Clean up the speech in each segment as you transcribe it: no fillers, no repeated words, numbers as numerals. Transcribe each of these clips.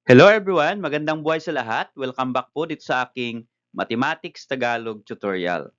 Hello everyone, magandang buhay sa lahat. Welcome back po dito sa aking Mathematics Tagalog tutorial.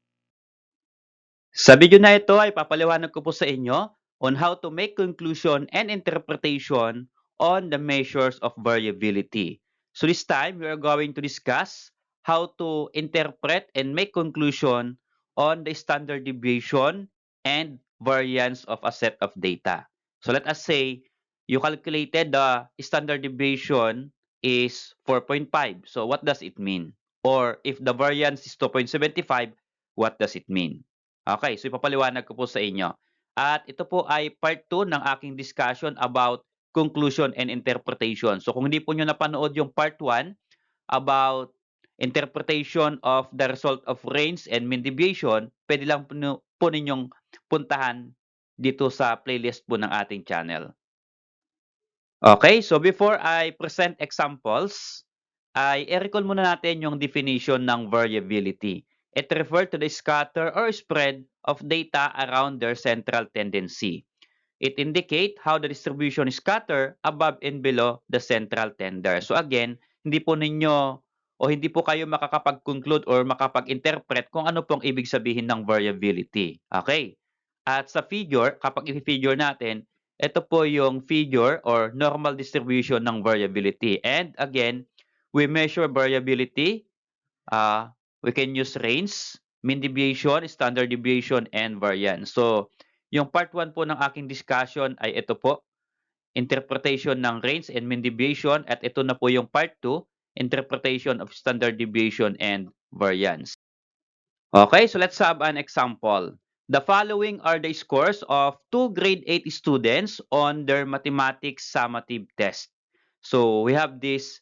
Sa video na ito ay papaliwanag ko po sa inyo on how to make conclusion and interpretation on the measures of variability. So this time, we are going to discuss how to interpret and make conclusion on the standard deviation and variance of a set of data. So let us say you calculated the standard deviation is 4.5. So what does it mean? Or if the variance is 2.75, what does it mean? Okay, so ipapaliwanag ko po sa inyo. At ito po ay part 2 ng aking discussion about conclusion and interpretation. So kung hindi po nyo napanood yung part 1 about interpretation of the result of range and mean deviation, pwede lang po ninyong puntahan dito sa playlist po ng ating channel. Okay, so before I present examples, ay i-recall muna natin yung definition ng variability. It refers to the scatter or spread of data around their central tendency. It indicates how the distribution is scattered above and below the central tender. So again, hindi po ninyo o hindi po kayo makakapag-conclude or makapag-interpret kung ano pong ibig sabihin ng variability. Okay? At sa figure, kapag i-figure natin, ito po yung figure or normal distribution ng variability. And again, we measure variability. We can use range, mean deviation, standard deviation, and variance. So, yung part 1 po ng aking discussion ay ito po, interpretation ng range and mean deviation. At ito na po yung part 2, interpretation of standard deviation and variance. Okay, so let's have an example. The following are the scores of two grade 8 students on their mathematics summative test. So we have this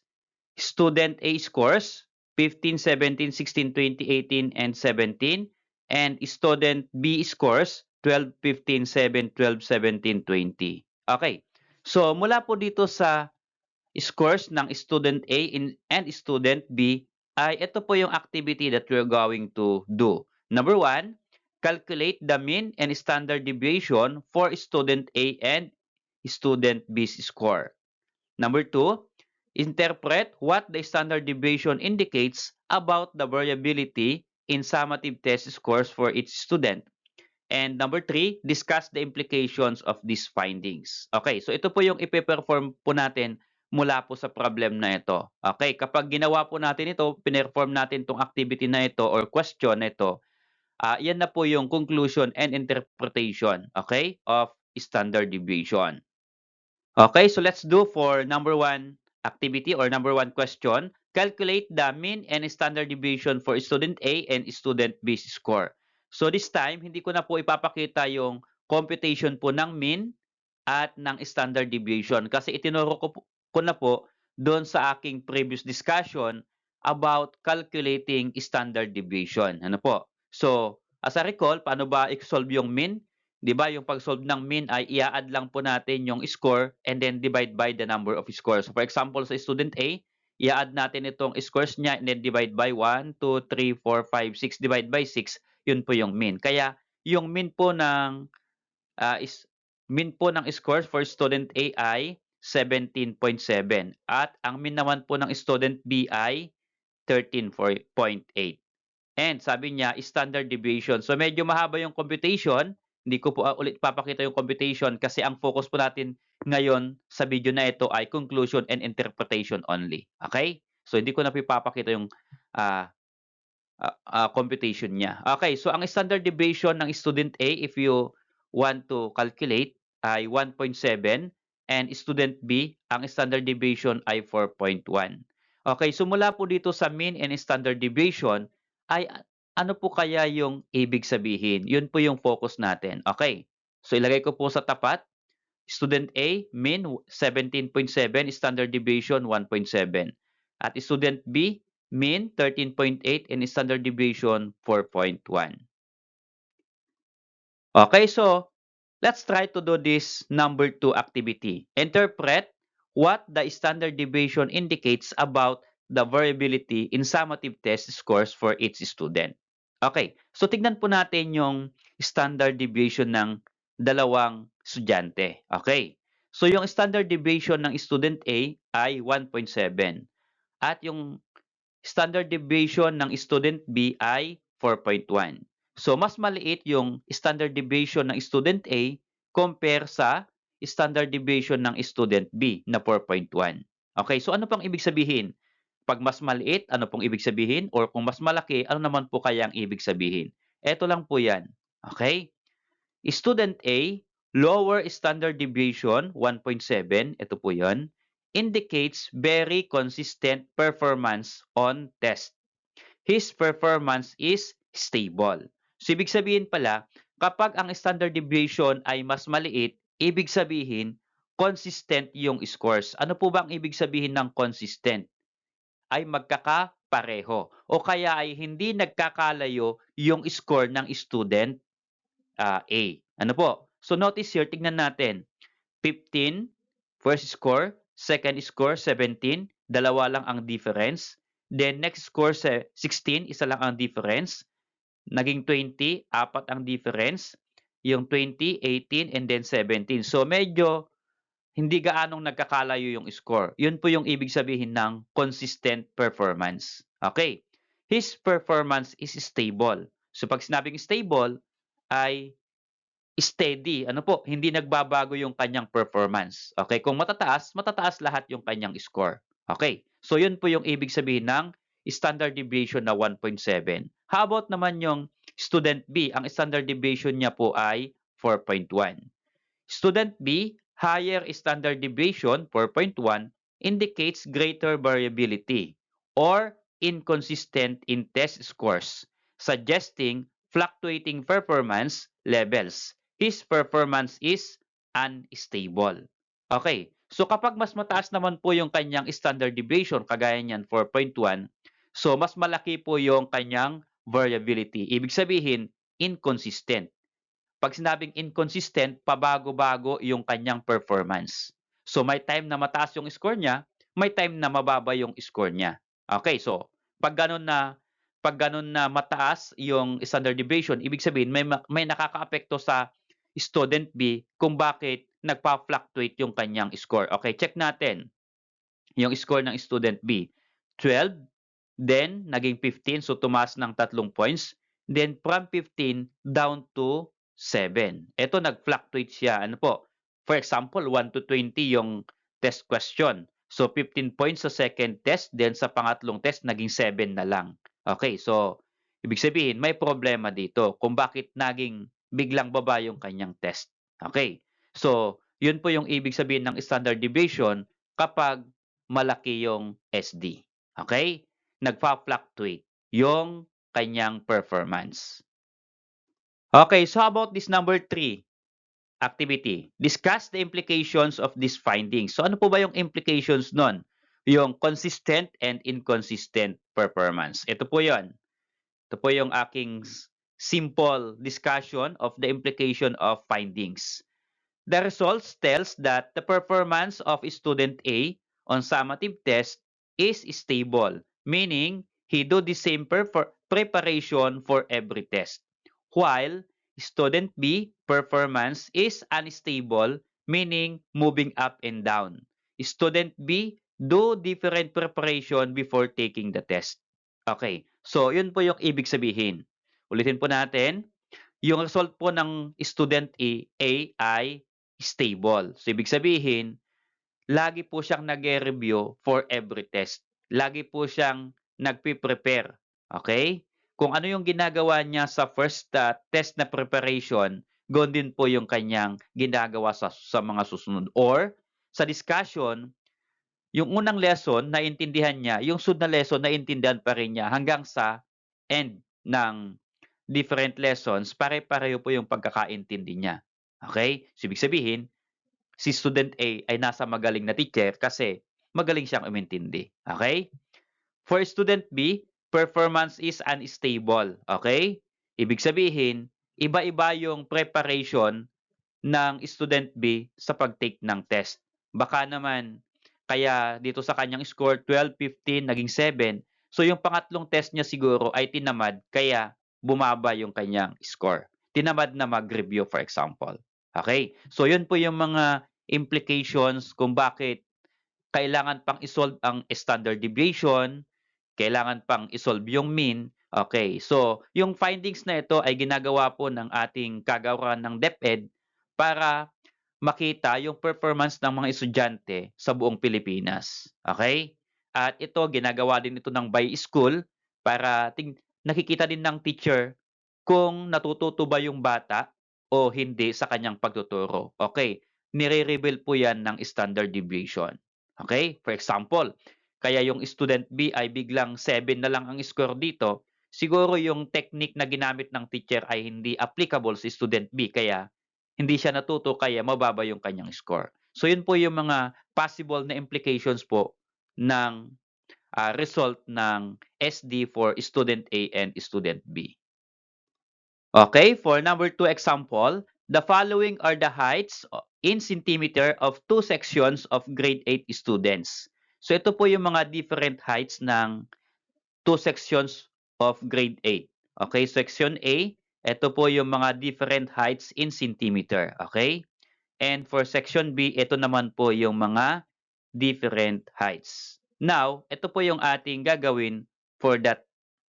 student A scores 15, 17, 16, 20, 18, and 17. And student B scores 12, 15, 7, 12, 17, 20. Okay. So mula po dito sa scores ng student A and student B ay ito po yung activity that we're going to do. Number 1, calculate the mean and standard deviation for student A and student B's score. Number 2, interpret what the standard deviation indicates about the variability in summative test scores for each student. And number 3, discuss the implications of these findings. Okay, so ito po yung ipe-perform po natin mula po sa problem na ito. Okay, kapag ginawa po natin ito, pinerform natin itong activity na ito or question na ito, yan na po yung conclusion and interpretation, okay, of standard deviation. Okay, so let's do for number 1 activity or number 1 question. Calculate the mean and standard deviation for student A and student B's score. So this time, hindi ko na po ipapakita yung computation po ng mean at ng standard deviation kasi itinuro ko na po doon sa aking previous discussion about calculating standard deviation. Ano po? So, as I recall, paano ba i-solve yung mean? 'Di ba yung pag-solve ng mean ay i-add lang po natin yung score and then divide by the number of scores. So for example, sa student A, i-add natin itong scores niya and then divide by 1, 2, 3, 4, 5, 6, divide by 6, yun po yung mean. Kaya yung mean po ng mean po ng scores for student A ay 17.7 at ang mean naman po ng student B ay 13.8. And sabi niya, standard deviation. So medyo mahaba yung computation. Hindi ko po ulit papakita yung computation kasi ang focus po natin ngayon sa video na ito ay conclusion and interpretation only. Okay? So hindi ko na papakita yung uh, computation niya. Okay, so ang standard deviation ng student A, if you want to calculate, ay 1.7 and student B, ang standard deviation ay 4.1. Okay, so mula po dito sa mean and standard deviation, ay ano po kaya yung ibig sabihin? Yun po yung focus natin. Okay, so ilagay ko po sa tapat, student A, mean 17.7, standard deviation 1.7. At student B, mean 13.8 and standard deviation 4.1. Okay, so let's try to do this number 2 activity. Interpret what the standard deviation indicates about the variability in summative test scores for each student. Okay, so tignan po natin yung standard deviation ng dalawang estudyante. Okay, So yung standard deviation ng student A ay 1.7 at yung standard deviation ng student B ay 4.1. So mas maliit yung standard deviation ng student A compare sa standard deviation ng student B na 4.1. Okay, so ano pang ibig sabihin? Pag mas maliit, ano pong ibig sabihin? Or kung mas malaki, ano naman po kaya ang ibig sabihin? Ito lang po yan. Okay? Student A, lower standard deviation, 1.7, ito po yun, indicates very consistent performance on test. His performance is stable. So, ibig sabihin pala, kapag ang standard deviation ay mas maliit, ibig sabihin, consistent yung scores. Ano po ba ang ibig sabihin ng consistent? Ay magkakapareho o kaya ay hindi nagkakalayo yung score ng student A. Ano po? So notice here, tignan natin. 15, first score, second score, 17, dalawa lang ang difference. Then next score, 16, isa lang ang difference. Naging 20, apat ang difference. Yung 20, 18, and then 17. So medyo hindi gaanong nagkakalayo yung score. Yun po yung ibig sabihin ng consistent performance. Okay. His performance is stable. So pag sinabing stable, ay steady. Ano po? Hindi nagbabago yung kanyang performance. Okay? Kung matataas, matataas lahat yung kanyang score. Okay? So yun po yung ibig sabihin ng standard deviation na 1.7. How about naman yung student B? Ang standard deviation niya po ay 4.1. Student B, higher standard deviation, 4.1, indicates greater variability or inconsistent in test scores, suggesting fluctuating performance levels. His performance is unstable. Okay, so kapag mas mataas naman po yung kanyang standard deviation, kagaya niyan 4.1, so mas malaki po yung kanyang variability. Ibig sabihin, inconsistent. Pag sinabing inconsistent, pabago-bago yung kanyang performance. So may time na mataas yung score niya, may time na mababa yung score niya. Okay, so pag ganun na mataas yung standard deviation, ibig sabihin may nakakaapekto sa student B kung bakit nagpa-fluctuate yung kanyang score. Okay, check natin yung score ng student B. 12, then naging 15, so tumaas ng 3 points. Then from 15 down to 7. Ito nag-fluctuate siya. Ano po? For example, 1 to 20 yung test question. So 15 points sa second test, then sa pangatlong test naging 7 na lang. Okay, so ibig sabihin may problema dito kung bakit naging biglang baba yung kanyang test. Okay. So, yun po yung ibig sabihin ng standard deviation kapag malaki yung SD. Okay? Nagfa-fluctuate yung kanyang performance. Okay, so how about this number 3 activity? Discuss the implications of these findings. So ano po ba yung implications nun? Yung consistent and inconsistent performance. Ito po yun. Ito po yung aking simple discussion of the implication of findings. The results tells that the performance of student A on summative test is stable, meaning he do the same preparation for every test. While student B performance is unstable, meaning moving up and down. Student B do different preparation before taking the test. Okay, so yun po yung ibig sabihin. Ulitin po natin, yung result po ng student A ay stable. So, ibig sabihin, lagi po siyang nag-review for every test. Lagi po siyang nagpe-prepare. Okay? Kung ano yung ginagawa niya sa first test na preparation, ganoon din po yung kanyang ginagawa sa mga susunod. Or, sa discussion, yung unang lesson, naintindihan niya, yung sunod na lesson, naintindihan pa rin niya hanggang sa end ng different lessons, pare-pareho po yung pagkakaintindi niya. Okay? So, ibig sabihin, si student A ay nasa magaling na teacher kasi magaling siyang umintindi. Okay? For student B, performance is unstable. Okay? Ibig sabihin, iba-iba yung preparation ng student B sa pag-take ng test. Baka naman, kaya dito sa kanyang score, 12, 15, naging 7. So yung pangatlong test niya siguro ay tinamad, kaya bumaba yung kanyang score. Tinamad na mag-review, for example. Okay? So yun po yung mga implications kung bakit kailangan pang isolve ang standard deviation, kailangan pang isolve yung mean. Okay, so yung findings na ito ay ginagawa po ng ating kagawaran ng DepEd para makita yung performance ng mga estudyante sa buong Pilipinas. Okay? At ito, ginagawa din ito ng by school para nakikita din ng teacher kung natututo ba yung bata o hindi sa kanyang pagtuturo. Okay, nire-reveal po yan ng standard deviation. Okay, for example, kaya yung student B ay biglang 7 na lang ang score dito, siguro yung technique na ginamit ng teacher ay hindi applicable sa student B, kaya hindi siya natuto, kaya mababa yung kanyang score. So yun po yung mga possible na implications po ng result ng SD for student A and student B. Okay, for number 2 example, the following are the heights in centimeter of two sections of grade 8 students. So ito po yung mga different heights ng two sections of grade 8. Okay, section A, ito po yung mga different heights in centimeter. Okay? And for section B, ito naman po yung mga different heights. Now, ito po yung ating gagawin for that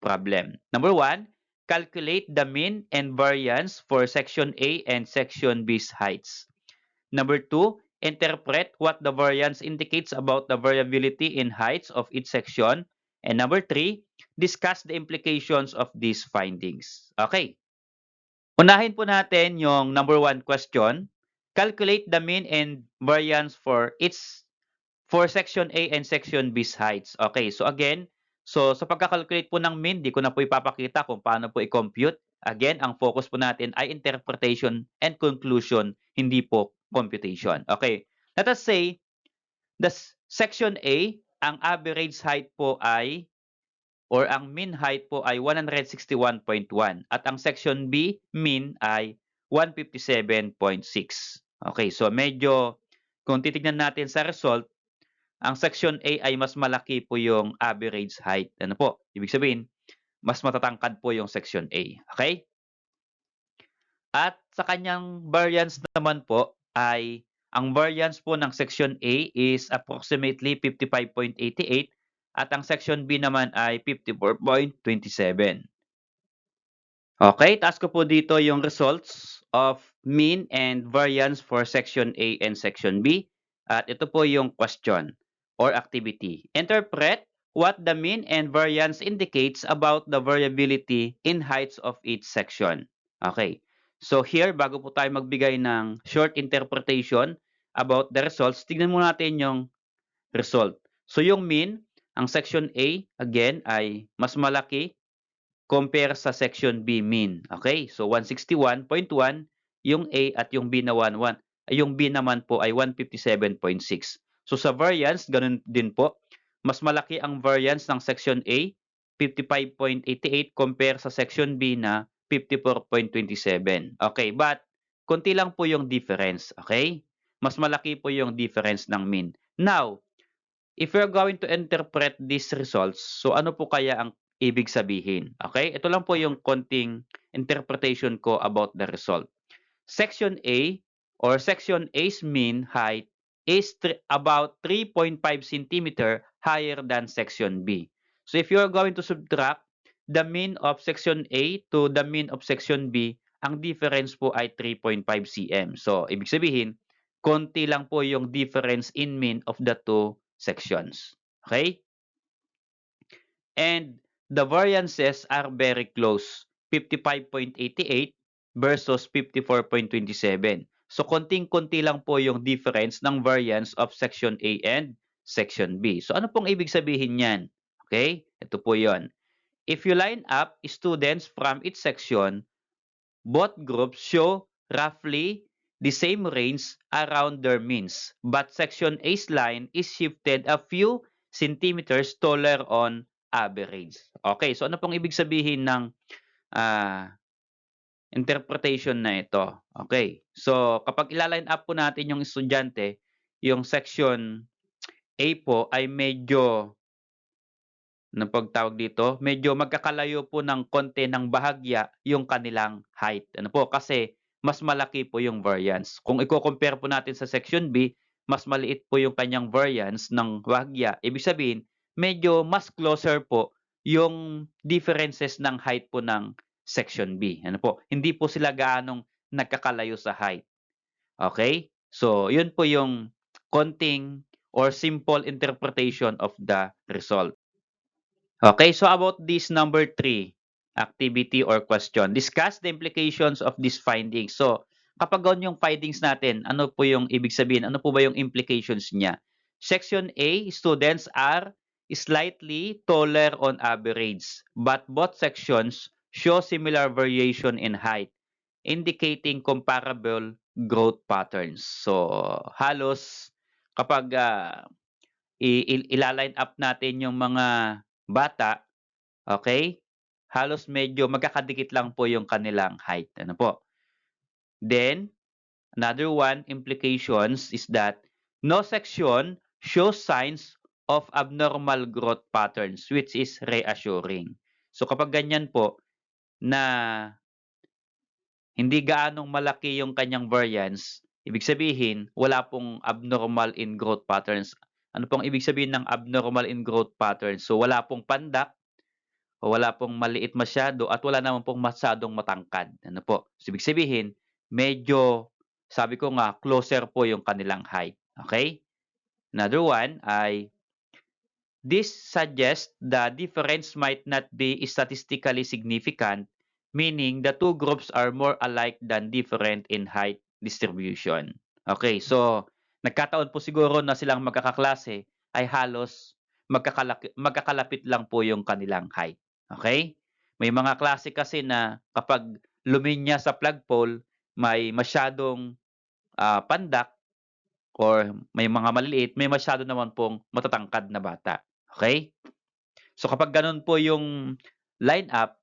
problem. Number 1, calculate the mean and variance for section A and section B's heights. Number 2, interpret what the variance indicates about the variability in heights of each section. And number 3, discuss the implications of these findings. Okay. Unahin po natin yung number 1 question. Calculate the mean and variance for section A and section B's heights. Okay, so again, sa pagka-calculate po ng mean, di ko na po ipapakita kung paano po i-compute. Again, ang focus po natin ay interpretation and conclusion, hindi po computation. Okay, let us say, the section A, ang average height po ay, or ang mean height po ay 161.1 at ang section B mean ay 157.6. Okay, so medyo kung titignan natin sa result, ang section A ay mas malaki po yung average height. Ano po? Ibig sabihin, mas matatangkad po yung section A. Okay? At sa kanyang variance naman po ay ang variance po ng section A is approximately 55.88 at ang section B naman ay 54.27. Okay, taas ko po dito yung results of mean and variance for section A and section B. At ito po yung question or activity. Interpret what the mean and variance indicates about the variability in heights of each section. Okay. So here, bago po tayo magbigay ng short interpretation about the results, tignan muna natin yung result. So yung mean, ang section A, again, ay mas malaki compare sa section B mean. Okay? So 161.1 yung A at yung B na 11. Yung B naman po ay 157.6. So sa variance, ganun din po. Mas malaki ang variance ng section A, 55.88 compare sa section B na 54.27. Okay, but konti lang po yung difference. Okay? Mas malaki po yung difference ng mean. Now, if we're going to interpret these results, so ano po kaya ang ibig sabihin? Okay? Ito lang po yung konting interpretation ko about the result. Section A or section A's mean height is about 3.5 centimeter higher than section B. So if you're going to subtract the mean of section A to the mean of section B, ang difference po ay 3.5 cm. So ibig sabihin, konti lang po yung difference in mean of the two sections. Okay? And the variances are very close. 55.88 versus 54.27. So konting-konti lang po yung difference ng variance of section A and section B. So ano pong ibig sabihin niyan? Okay? Ito po 'yon. If you line up students from each section, both groups show roughly the same range around their means, but section A's line is shifted a few centimeters taller on average. Okay, so ano pong ibig sabihin ng interpretation na ito? Okay, so kapag ilaline up po natin yung estudyante, yung section A po ay medyo pagtawag dito, medyo magkakalayo po ng konti ng bahagya yung kanilang height. Ano po? Kasi mas malaki po yung variance. Kung i-compare po natin sa section B, mas maliit po yung kanyang variance ng wahagya. Ibig sabihin, medyo mas closer po yung differences ng height po ng section B. Ano po? Hindi po sila gaanong nagkakalayo sa height. Okay? So, yun po yung konting or simple interpretation of the result. Okay, so about this number 3, activity or question. Discuss the implications of these findings. So, kapag gano'n yung findings natin, ano po yung ibig sabihin? Ano po ba yung implications niya? Section A, students are slightly taller on average, but both sections show similar variation in height, indicating comparable growth patterns. So, halos kapag ila-line up natin yung mga bata, okay, halos medyo magkakadikit lang po yung kanilang height. Ano po? Then, another one implications is that no section shows signs of abnormal growth patterns, which is reassuring. So kapag ganyan po na hindi gaanong malaki yung kanyang variance, ibig sabihin wala pong abnormal in growth patterns. Ano pong ibig sabihin ng abnormal in growth patterns? So wala pong pandak, o wala pong maliit masyado at wala naman pong masyadong matangkad. Ano po? So, ibig sabihin, medyo, sabi ko nga, closer po yung kanilang height. Okay? Another one ay, this suggests the difference might not be statistically significant, meaning the two groups are more alike than different in height distribution. Okay, so nagkataon po siguro na silang magkakaklase ay halos magkakalapit lang po yung kanilang height. Okay? May mga klase kasi na kapag luminya sa flagpole, may masyadong pandak or may mga maliliit, may masyado naman pong matatangkad na bata. Okay? So kapag ganun po yung line up,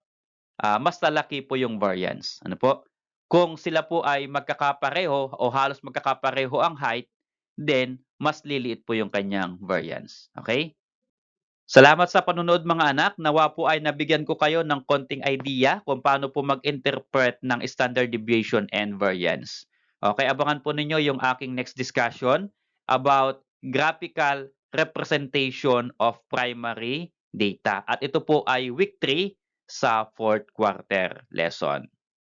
mas lalaki po yung variance. Ano po? Kung sila po ay magkakapareho o halos magkakapareho ang height, then mas liliit po yung kanyang variance. Okay? Salamat sa panonood mga anak. Nawa po ay nabigyan ko kayo ng konting idea kung paano po mag-interpret ng standard deviation and variance. Okay, abangan po ninyo yung aking next discussion about graphical representation of primary data. At ito po ay week 3 sa 4th quarter lesson.